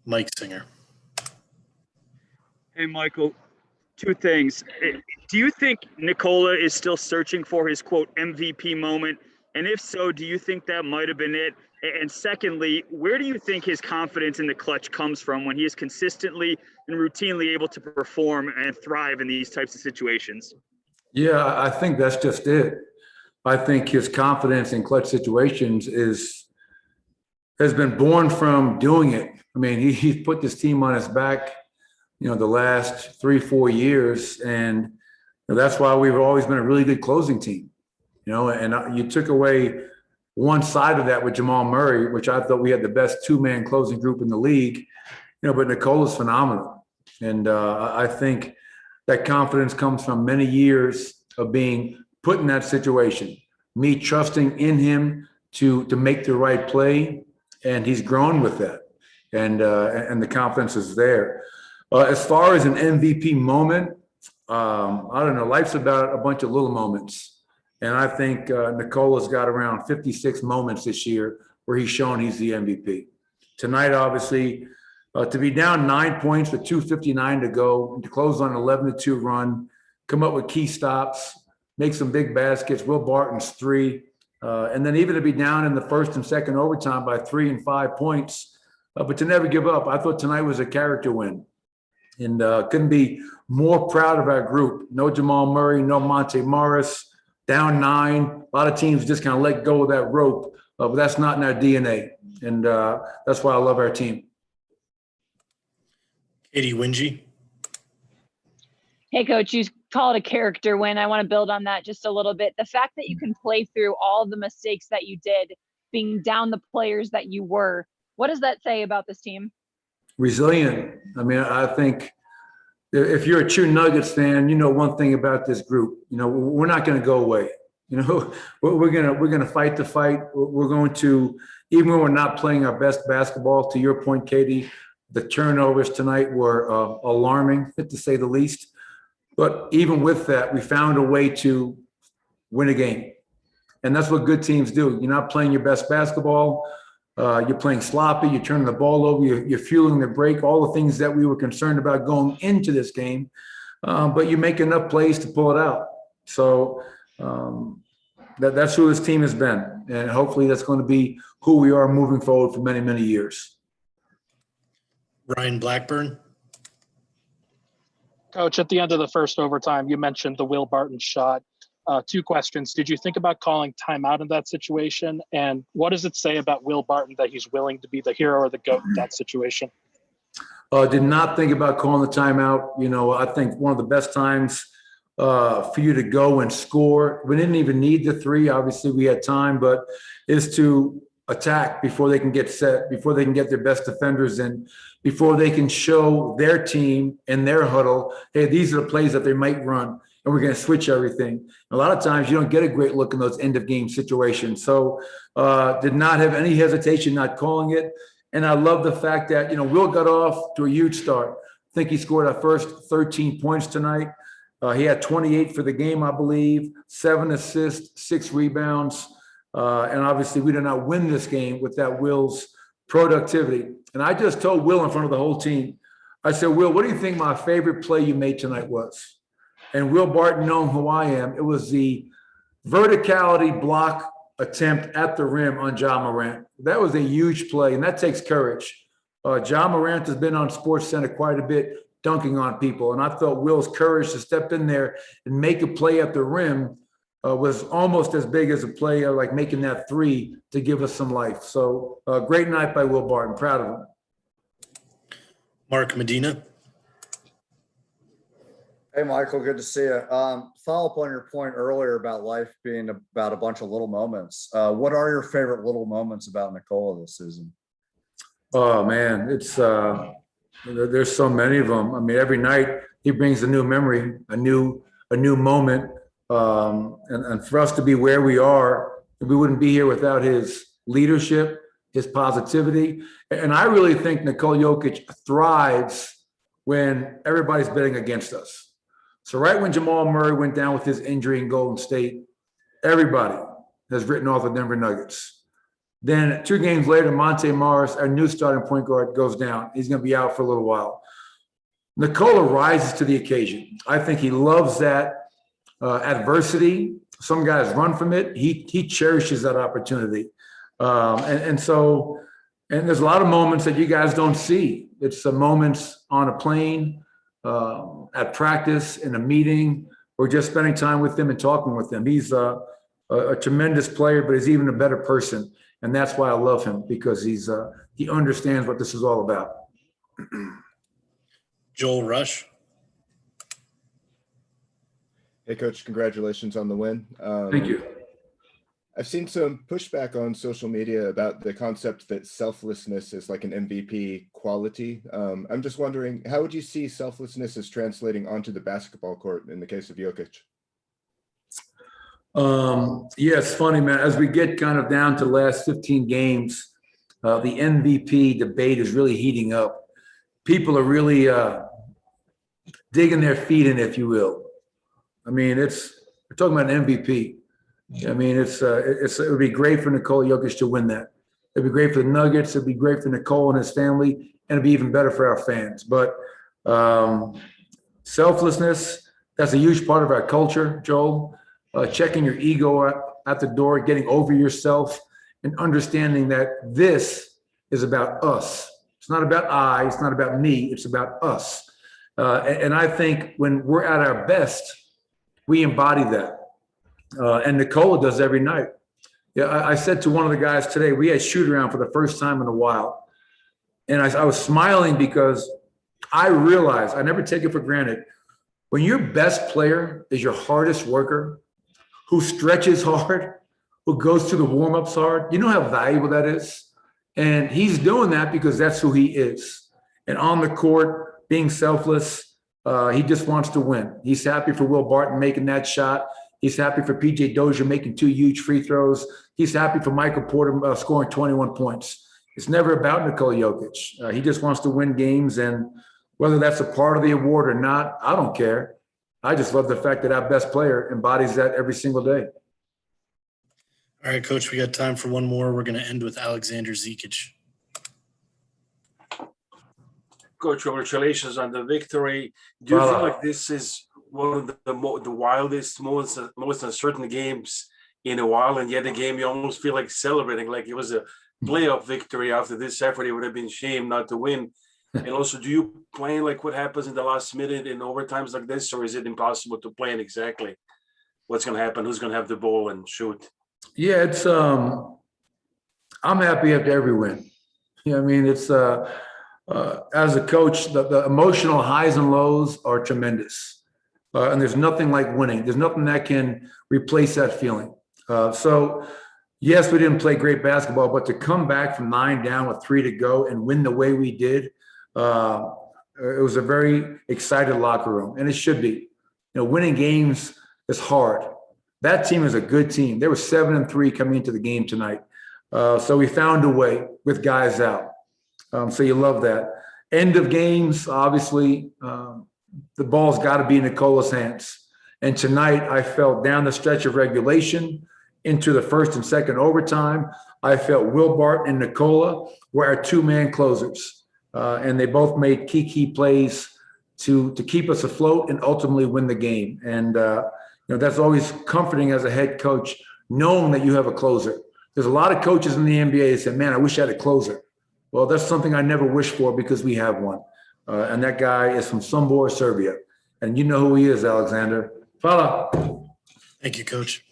Mike Singer. Hey, Michael, two things. Do you think Nikola is still searching for his, quote, MVP moment? And if so, do you think that might have been it? And secondly, where do you think his confidence in the clutch comes from when he is consistently and routinely able to perform and thrive in these types of situations? Yeah, I think that's just it. I think his confidence in clutch situations has been born from doing it. I mean, he's put this team on his back, the last 3-4 years, and that's why we've always been a really good closing team. And you took away one side of that with Jamal Murray, which I thought we had the best two-man closing group in the league. But Nikola's phenomenal, and I think that confidence comes from many years of being put in that situation, me trusting in him to make the right play, and he's grown with that, and the confidence is there. As far as an MVP moment, I don't know. Life's about a bunch of little moments, and I think Nikola's got around 56 moments this year where he's shown he's the MVP. Tonight, obviously, to be down 9 points with 2:59 to go, to close on an 11-2 run, come up with key stops, make some big baskets. Will Barton's 3, and then even to be down in the first and second overtime by 3 and 5 points, but to never give up. I thought tonight was a character win, and couldn't be more proud of our group. No Jamal Murray, no Monte Morris, down 9. A lot of teams just kind of let go of that rope, but that's not in our DNA, and that's why I love our team. Katie Wingy. Hey, Coach, you call it a character win. I want to build on that just a little bit. The fact that you can play through all the mistakes that you did, being down the players that you were, what does that say about this team? Resilient. I mean, I think if you're a true Nuggets fan, you know one thing about this group. We're not going to go away. We're gonna fight the fight. We're going to, even when we're not playing our best basketball. To your point, Katie, the turnovers tonight were alarming, to say the least. But even with that, we found a way to win a game. And that's what good teams do. You're not playing your best basketball. You're playing sloppy. You're turning the ball over. You're fueling the break, all the things that we were concerned about going into this game. But you make enough plays to pull it out. So that's who this team has been. And hopefully that's going to be who we are moving forward for many, many years. Ryan Blackburn. Coach, at the end of the first overtime, you mentioned the Will Barton shot. 2 questions. Did you think about calling timeout in that situation? And what does it say about Will Barton that he's willing to be the hero or the GOAT in that situation? Did not think about calling the timeout. I think one of the best times for you to go and score. We didn't even need the 3. Obviously, we had time, but is to attack before they can get set, before they can get their best defenders in, before they can show their team in their huddle, hey, these are the plays that they might run, and we're going to switch everything. A lot of times you don't get a great look in those end-of-game situations. So did not have any hesitation not calling it. And I love the fact that, Will got off to a huge start. I think he scored our first 13 points tonight. He had 28 for the game, I believe, 7 assists, 6 rebounds. And obviously we did not win this game without Will's productivity. And I just told Will in front of the whole team, I said, Will, what do you think my favorite play you made tonight was? And Will Barton, knowing who I am, it was the verticality block attempt at the rim on Ja Morant. That was a huge play, and that takes courage. Ja Morant has been on SportsCenter quite a bit, dunking on people. And I thought Will's courage to step in there and make a play at the rim was almost as big as a play like making that 3 to give us some life. So great night by Will Barton. Proud of him. Mark Medina. Hey, Michael, good to see you. Follow up on your point earlier about life being about a bunch of little moments. What are your favorite little moments about Nikola this season? Oh, man, it's there's so many of them. I mean, every night he brings a new memory, a new moment. And for us to be where we are, we wouldn't be here without his leadership, his positivity. And I really think Nikola Jokic thrives when everybody's betting against us. So right when Jamal Murray went down with his injury in Golden State, everybody has written off the Denver Nuggets. Then 2 games later, Monte Morris, our new starting point guard, goes down. He's going to be out for a little while. Nikola rises to the occasion. I think he loves that adversity. Some guys run from it. He cherishes that opportunity. And there's a lot of moments that you guys don't see. It's the moments on a plane, at practice, in a meeting, or just spending time with them and talking with them. He's a tremendous player, but he's even a better person. And that's why I love him, because he understands what this is all about. Joel Rush. Hey, Coach, congratulations on the win. Thank you. I've seen some pushback on social media about the concept that selflessness is like an MVP quality. I'm just wondering, how would you see selflessness as translating onto the basketball court in the case of Jokic? Yeah, it's funny, man. As we get kind of down to the last 15 games, the MVP debate is really heating up. People are really digging their feet in, if you will. I mean, we're talking about an MVP. I mean, it would be great for Nikola Jokic to win that. It'd be great for the Nuggets. It'd be great for Nikola and his family, and it'd be even better for our fans. But selflessness, that's a huge part of our culture, Joel. Checking your ego at the door, getting over yourself, and understanding that this is about us. It's not about I, it's not about me, it's about us. And I think when we're at our best, we embody that. And Nikola does every night. Yeah, I said to one of the guys today, we had shoot around for the first time in a while. And I was smiling because I realized, I never take it for granted, when your best player is your hardest worker, who stretches hard, who goes to the warm-ups hard, you know how valuable that is? And he's doing that because that's who he is. And on the court, being selfless, he just wants to win. He's happy for Will Barton making that shot. He's happy for PJ Dozier making 2 huge free throws. He's happy for Michael Porter scoring 21 points. It's never about Nikola Jokic. He just wants to win games, and whether that's a part of the award or not, I don't care. I just love the fact that our best player embodies that every single day. All right, Coach, we got time for one more. We're going to end with Alexander Zekic. Coach, congratulations on the victory. Do you feel like this is one of the wildest, most uncertain games in a while, and yet a game you almost feel like celebrating, like it was a playoff victory after this effort? It would have been shame not to win. And also, do you plan like what happens in the last minute in overtimes like this, or is it impossible to plan exactly what's going to happen, who's going to have the ball and shoot? Yeah, it's I'm happy after every win. I mean, it's as a coach, the emotional highs and lows are tremendous. And there's nothing like winning. There's nothing that can replace that feeling. So yes, we didn't play great basketball, but to come back from 9 down with 3 to go and win the way we did, it was a very excited locker room, and it should be. You know, winning games is hard. That team is a good team. They were 7-3 coming into the game tonight. So we found a way with guys out. So you love that. End of games, obviously, the ball's got to be in Nikola's hands. And tonight I felt down the stretch of regulation into the first and second overtime, I felt Will Barton and Nikola were our 2-man closers. And they both made key plays to keep us afloat and ultimately win the game. And, that's always comforting as a head coach, knowing that you have a closer. There's a lot of coaches in the NBA that say, man, I wish I had a closer. Well, that's something I never wish for because we have one. And that guy is from Sombor, Serbia. And you know who he is, Alexander. Fala. Thank you, Coach.